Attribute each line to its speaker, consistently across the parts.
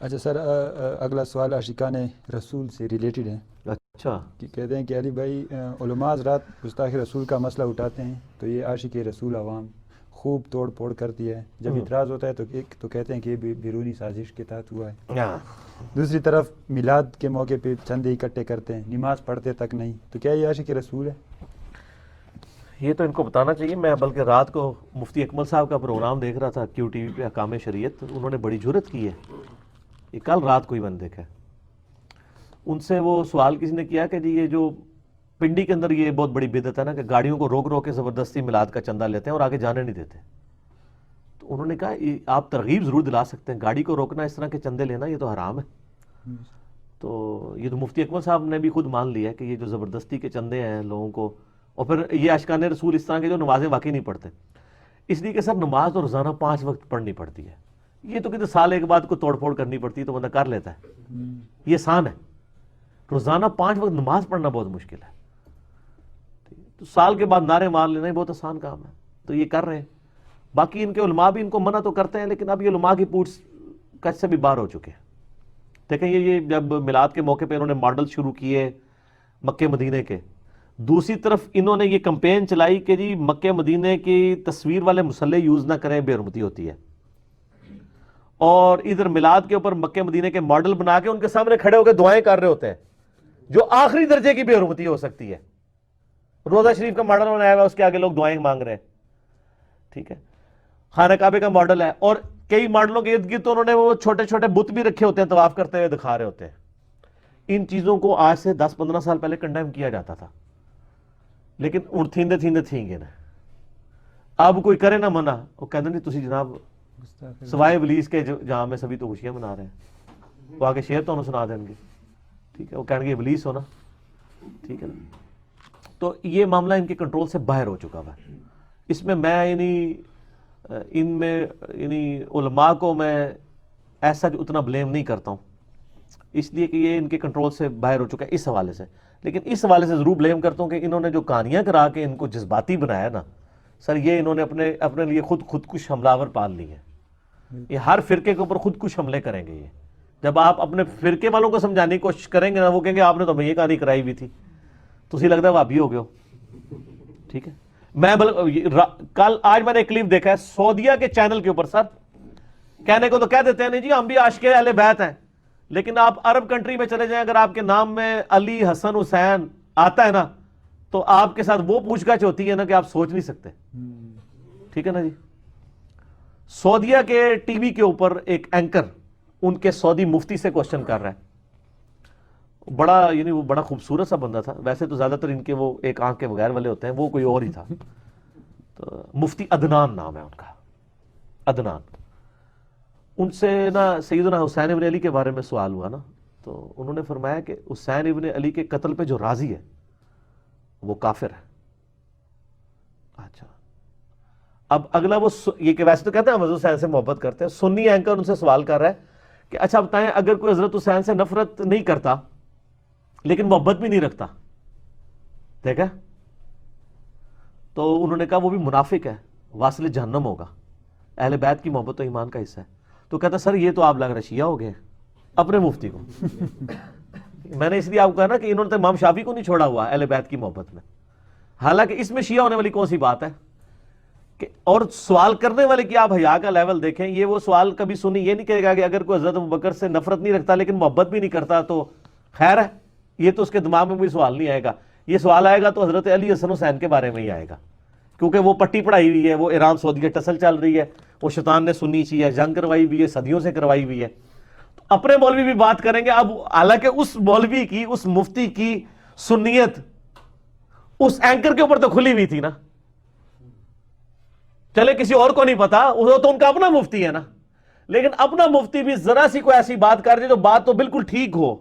Speaker 1: اچھا سر، اگلا سوال عاشقان رسول سے ریلیٹڈ ہے.
Speaker 2: اچھا،
Speaker 1: کہ کہتے ہیں کہ علی بھائی علماء حضرات گستاخ رسول کا مسئلہ اٹھاتے ہیں تو یہ عاشق رسول عوام خوب توڑ پھوڑ کرتی ہے. جب اعتراض ہوتا ہے تو ایک تو کہتے ہیں کہ یہ بیرونی سازش کے تحت ہوا ہے، دوسری طرف میلاد کے موقع پہ چندے اکٹھے کرتے ہیں، نماز پڑھتے تک نہیں. تو کیا یہ عاشق رسول ہے؟
Speaker 2: یہ تو ان کو بتانا چاہیے. میں بلکہ رات کو مفتی اکمل صاحب کا پروگرام دیکھ رہا تھا کیو ٹی وی پہ، احکام شریعت. انہوں نے بڑی جرت کی ہے، یہ کل رات کو ہی میں نے دیکھا ہے. ان سے وہ سوال کسی نے کیا کہ جی یہ جو پنڈی کے اندر یہ بہت بڑی بدعت ہے نا کہ گاڑیوں کو روک روک کے زبردستی میلاد کا چندہ لیتے ہیں اور آگے جانے نہیں دیتے. تو انہوں نے کہا آپ ترغیب ضرور دلا سکتے ہیں، گاڑی کو روکنا، اس طرح کے چندے لینا یہ تو حرام ہے. تو یہ تو مفتی اکمل صاحب نے بھی خود مان لیا کہ یہ جو زبردستی کے چندے ہیں لوگوں کو، اور پھر یہ عاشقان رسول اس طرح کے جو نمازیں واقعی نہیں پڑھتے، اس لیے کہ سر نماز تو روزانہ 5 وقت پڑھنی پڑتی ہے. یہ تو کہتے سال ایک بعد کو توڑ پھوڑ کرنی پڑتی ہے تو بندہ کر لیتا ہے، یہ آسان ہے. روزانہ 5 وقت نماز پڑھنا بہت مشکل ہے. تو سال کے بعد نعرے مار لینا یہ بہت آسان کام ہے. تو یہ کر رہے ہیں. باقی ان کے علماء بھی ان کو منع تو کرتے ہیں، لیکن اب یہ علماء کی پوچھ کچھ سے بھی باہر ہو چکے ہیں. دیکھیں یہ جب میلاد کے موقع پہ انہوں نے ماڈل شروع کیے مکے مدینے کے، دوسری طرف انہوں نے یہ کمپین چلائی کہ جی مکے مدینے کی تصویر والے مصلے یوز نہ کریں، بے حرمتی ہوتی ہے. اور ادھر میلاد کے اوپر مکے مدینے کے ماڈل بنا کے ان کے سامنے کھڑے ہو کے دعائیں کر رہے ہوتے ہیں جو آخری درجے کی بے حرمتی ہو سکتی ہے. روزہ شریف کا ماڈل بنایا ہوا ہے، اس کے آگے لوگ دعائیں مانگ رہے ہیں. ٹھیک ہے، خانہ کعبے کا ماڈل ہے، اور کئی ماڈلوں کے ارد گرد تو انہوں نے وہ چھوٹے چھوٹے بت بھی رکھے ہوتے ہیں، طواف کرتے ہوئے دکھا رہے ہوتے ہیں. ان چیزوں کو آج سے 10-15 سال پہلے کنڈیم کیا جاتا تھا، لیکن تھیندے تھیندے تھیں گے نا. اب کوئی کرے نہ منع، وہ کہتے نہیں تسی جناب سوائے ابلیس کے جہاں میں سبھی تو خوشیاں منا رہے ہیں، وہ آگے شعر تو انہوں سنا دیں گے. ٹھیک ہے، وہ کہیں گے ابلیس ہونا. ٹھیک ہے نا. تو یہ معاملہ ان کے کنٹرول سے باہر ہو چکا ہوا ہے. اس میں ان میں علماء کو میں ایسا اتنا بلیم نہیں کرتا ہوں، اس لیے کہ یہ ان کے کنٹرول سے باہر ہو چکا ہے اس حوالے سے. لیکن اس حوالے سے ضرور بلیم کرتا ہوں کہ انہوں نے جو کہانیاں کرا کے ان کو جذباتی بنایا نا سر، یہ انہوں نے اپنے لیے خودکش حملہ پال لی ہے. یہ ہر فرقے کے اوپر خودکش حملے کریں گے. یہ جب آپ اپنے فرقے والوں کو سمجھانے کی کوشش کریں گے نا، وہ کہیں گے آپ نے تو ہمیں یہ کہانی کرائی ہوئی تھی، تو اسی لگتا ہے بھابھی ہو گئے ہو. ٹھیک ہے، آج میں نے ایک کلپ دیکھا ہے سعودیہ کے چینل کے اوپر. سر کہنے کو تو کہہ دیتے ہیں نہیں جی ہم بھی عاشق اہل بیت ہیں، لیکن آپ عرب کنٹری میں چلے جائیں، اگر آپ کے نام میں علی حسن حسین آتا ہے نا تو آپ کے ساتھ وہ پوچھ گچھ ہوتی ہے نا کہ آپ سوچ نہیں سکتے. ٹھیک ہے نا جی. سعودیہ کے ٹی وی کے اوپر ایک اینکر ان کے سعودی مفتی سے کوشچن کر رہا ہے. وہ بڑا خوبصورت سا بندہ تھا. ویسے تو زیادہ تر ان کے وہ ایک آنکھ کے بغیر والے ہوتے ہیں، وہ کوئی اور ہی تھا. تو مفتی عدنان نام ہے ان کا، عدنان. ان سے نا سیدنا حسین ابن علی کے بارے میں سوال ہوا نا، تو انہوں نے فرمایا کہ حسین ابن علی کے قتل پہ جو راضی ہے وہ کافر ہے. اچھا، اب اگلا یہ کہ ویسے تو کہتے ہیں ہم حضرت حسین سے محبت کرتے ہیں. سنی اینکر ان سے سوال کر رہا ہے کہ اچھا بتائیں اگر کوئی حضرت حسین سے نفرت نہیں کرتا لیکن محبت بھی نہیں رکھتا، دیکھا، تو انہوں نے کہا وہ بھی منافق ہے، واصل جہنم ہوگا. اہل بیت کی محبت تو ایمان کا حصہ ہے. تو کہتا سر یہ تو آپ لگ رہے شیعہ ہو گئے اپنے مفتی کو. میں نے اس لیے آپ کو کہا نا کہ انہوں نے تو امام شافعی کو نہیں چھوڑا ہوا اہل بیت کی محبت میں، حالانکہ اس میں شیعہ ہونے والی کون سی بات ہے. اور سوال کرنے والے کی آپ حیا کا لیول دیکھیں. یہ وہ سوال کبھی سنی یہ نہیں کہے گا کہ اگر کوئی حضرت ابوبکر سے نفرت نہیں رکھتا لیکن محبت بھی نہیں کرتا تو خیر ہے. یہ تو اس کے دماغ میں بھی سوال نہیں آئے گا. یہ سوال آئے گا تو حضرت علی حسن حسین کے بارے میں ہی آئے گا، کیونکہ وہ پٹی پڑھائی ہوئی ہے، وہ ایران سعودی ٹسل چل رہی ہے، وہ شیطان نے سنی چی ہے، جنگ کروائی ہوئی ہے، صدیوں سے کروائی ہوئی ہے. تو اپنے مولوی بھی بات کریں گے. اب حالانکہ اس مولوی کی، اس مفتی کی سنیت اس اینکر کے اوپر تو کھلی ہوئی تھی نا. چلے کسی اور کو نہیں پتا، وہ تو ان کا اپنا مفتی ہے نا، لیکن اپنا مفتی بھی ذرا سی کوئی ایسی بات کر دے جو بات تو بالکل ٹھیک ہو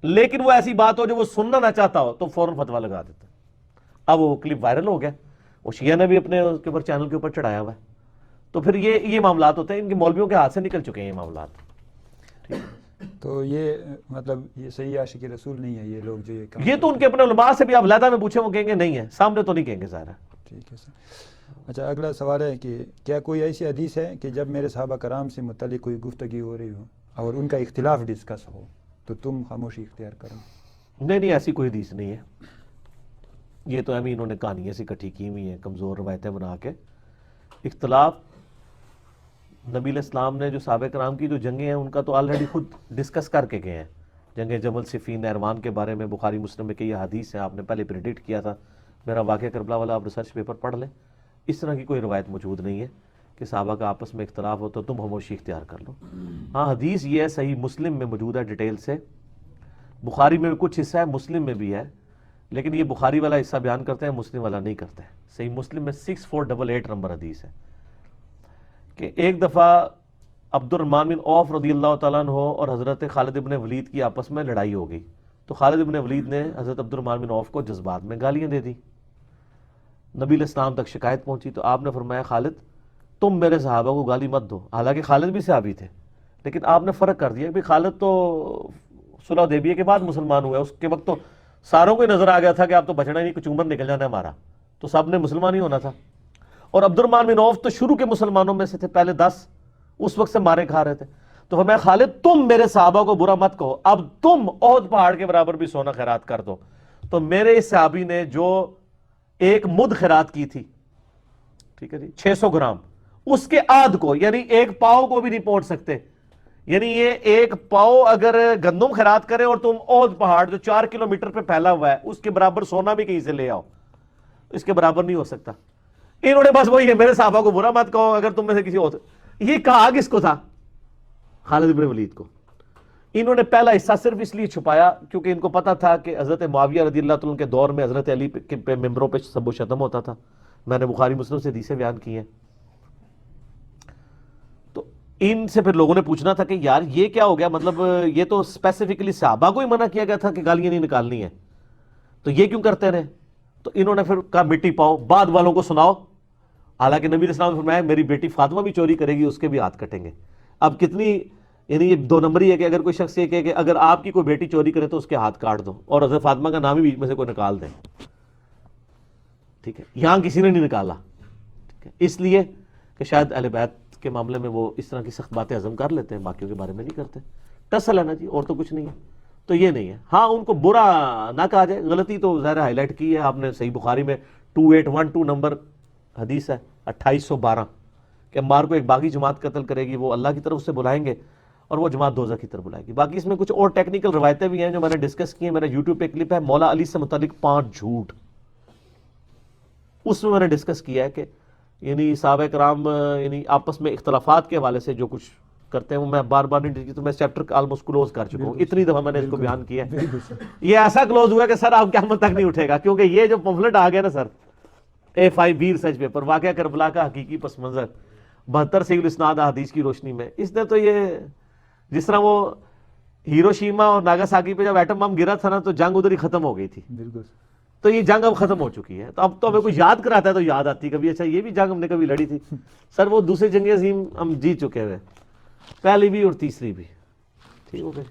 Speaker 2: لیکن وہ ایسی بات ہو جو وہ سننا نہ چاہتا ہو تو فوراً فتویٰ لگا دیتا. اب وہ کلپ وائرل ہو گیا، وہ شیعہ نے بھی اپنے اس کے اوپر چینل کے اوپر چڑھایا ہوا ہے. تو پھر یہ معاملات ہوتے ہیں، ان کے مولویوں کے ہاتھ سے نکل چکے ہیں یہ معاملات.
Speaker 1: تو یہ مطلب یہ صحیح عاشق رسول نہیں ہے یہ لوگ جو
Speaker 2: یہ تو ان کے اپنے علماء سے بھی آپ علیحدہ میں پوچھیں وہ کہیں گے نہیں ہے، سامنے تو نہیں کہیں گے ظاہر ہے.
Speaker 1: ٹھیک ہے سر. اچھا اگلا سوال ہے کہ کیا کوئی ایسی حدیث ہے کہ جب میرے صحابہ کرام سے متعلق کوئی گفتگو ہو رہی ہو اور ان کا اختلاف ڈسکس ہو تو تم خاموشی اختیار کرو.
Speaker 2: نہیں ایسی کوئی حدیث نہیں ہے. یہ تو انہوں نے کہانیاں سی اکٹھی کی ہوئی ہیں کمزور روایتیں بنا کے. اختلاف نبی علیہ السلام نے جو صحابہ کرام کی جو جنگیں ہیں ان کا تو آلریڈی خود ڈسکس کر کے گئے ہیں. جنگ جمل صفین نہروان کے بارے میں بخاری مسلم میں کئی حدیث ہیں, آپ نے پہلے پریڈکٹ کیا تھا. میرا واقعہ کربلا والا آپ ریسرچ پیپر پڑھ لیں. اس طرح کی کوئی روایت موجود نہیں ہے کہ صحابہ کا آپس میں اختلاف ہو تو تم خاموشی اختیار کر لو. ہاں حدیث یہ ہے صحیح مسلم میں موجود ہے ڈیٹیل سے, بخاری میں بھی کچھ حصہ ہے, مسلم میں بھی ہے, لیکن یہ بخاری والا حصہ بیان کرتے ہیں, مسلم والا نہیں کرتے. صحیح مسلم میں 6488 نمبر حدیث ہے کہ ایک دفعہ عبد الرحمن بن عوف رضی اللہ تعالیٰ عنہ اور حضرت خالد ابن ولید کی آپس میں لڑائی ہو گئی. تو خالد ابن ولید نے حضرت عبد الرحمن بن عوف کو جذبات میں گالیاں دے دی. نبی علیہ السلام تک شکایت پہنچی تو آپ نے فرمایا خالد تم میرے صحابہ کو گالی مت دو. حالانکہ خالد بھی صحابی تھے, لیکن آپ نے فرق کر دیا کہ خالد تو صلح حدیبیہ کے بعد مسلمان ہوا ہے, اس کے وقت تو ساروں کو نظر آ گیا تھا کہ آپ تو بچنا ہی نہیں, کچھ عمر نکل جانا ہے ہمارا, تو سب نے مسلمان ہی ہونا تھا. اور عبد الرحمن بن عوف تو شروع کے مسلمانوں میں سے تھے, پہلے 10 اس وقت سے مارے کھا رہے تھے. تو فرمایا خالد تم میرے صحابہ کو برا مت کہو, اب تم احد پہاڑ کے برابر بھی سونا خیرات کر دو. تو میرے اس صحابی نے جو ایک مد خیرات کی تھی, ٹھیک ہے جی, 600 گرام, اس کے آدھ کو یعنی ایک پاؤ کو بھی نہیں پہنچ سکتے. یعنی یہ ایک پاؤ اگر گندم خیرات کرے اور تم احد پہاڑ جو 4 کلومیٹر پہ پھیلا ہوا ہے اس کے برابر سونا بھی کہیں سے لے آؤ, اس کے برابر نہیں ہو سکتا. انہوں نے بس وہی ہے میرے صحابہ کو برا مت کہو اگر تم میں سے کسی اور. یہ کہا کس کو تھا؟ خالد بن ولید کو. انہوں نے پہلا حصہ صرف اس لیے چھپایا کیونکہ ان کو پتا تھا کہ حضرت معاویہ رضی اللہ تعالیٰ کے دور میں حضرت علی کے ممبروں پہ سب و شتم ہوتا تھا. میں نے بخاری مسلم سے حدیثیں بیان کی ہیں. تو ان سے پھر لوگوں نے پوچھنا تھا کہ یار یہ کیا ہو گیا, مطلب یہ تو اسپیسیفکلی صحابہ کو ہی منع کیا گیا تھا کہ گالیاں نہیں نکالنی ہیں, تو یہ کیوں کرتے رہے؟ تو انہوں نے پھر کہا مٹی پاؤ, بعد والوں کو سناؤ. حالانکہ نبی علیہ السلام نے فرمایا میری بیٹی فاطمہ بھی چوری کرے گی, اس کے بھی ہاتھ کٹیں گے. اب کتنی یعنی یہ 2 نمبری ہے کہ اگر کوئی شخص یہ کہے کہ اگر آپ کی کوئی بیٹی چوری کرے تو اس کے ہاتھ کاٹ دو, اور حضرت فاطمہ کا نام ہی بیچ میں سے کوئی نکال دیں. ٹھیک ہے, یہاں کسی نے نہیں نکالا. ٹھیک ہے, اس لیے کہ شاید اہل بیت کے معاملے میں وہ اس طرح کی سخت باتیں ہضم کر لیتے ہیں, باقیوں کے بارے میں نہیں کرتے. ٹسل ہے نا جی, اور تو کچھ نہیں ہے. تو یہ نہیں ہے. ہاں ان کو برا نہ کہا جائے, غلطی تو ظاہر ہائی لائٹ کی ہے آپ نے. صحیح بخاری میں 2812 نمبر حدیث ہے 2812 کہ عمار کو ایک باغی جماعت قتل کرے گی, وہ اللہ کی طرف سے بلائیں گے اور وہ جماعت دوزخ کی طرف بلائے گی. باقی اس میں کچھ اور ٹیکنیکل روایتیں بھی ہیں جو میں نے ڈسکس کی ہیں. میرا یوٹیوب پہ کلپ ہے مولا علی سے متعلق 5 جھوٹ, اس میں نے ڈسکس کیا ہے کہ یعنی صحابہ کرام یعنی آپس میں اختلافات کے حوالے سے جو کچھ کرتے ہیں وہ میں بار بار نہیں, تو میں چیپٹر آلموسٹ کلوز کر چکا ہوں. اتنی دفعہ میں نے اس کو بیان کیا ہے. یہ ایسا کلوز ہوا کہ سر آپ قیامت تک نہیں اٹھے گا, کیونکہ یہ جو پمفلٹ آ گیا نا سر, A5B ریسرچ پیپر واقعہ کربلا کا حقیقی پس منظر 72 صحیح الاسناد احادیث کی روشنی میں, اس نے تو یہ جس طرح وہ ہیروشیما اور ناگاساکی پہ جب ایٹم بم گرا تھا نا تو جنگ ادھر ہی ختم ہو گئی تھی.
Speaker 1: بالکل.
Speaker 2: تو یہ جنگ اب ختم ہو چکی ہے. تو اب تو ہمیں کوئی یاد کراتا ہے تو یاد آتی کبھی, اچھا یہ بھی جنگ ہم نے کبھی لڑی تھی. سر وہ دوسری جنگ عظیم ہم جیت چکے ہوئے, پہلی بھی اور تیسری بھی. ٹھیک ہو گئی.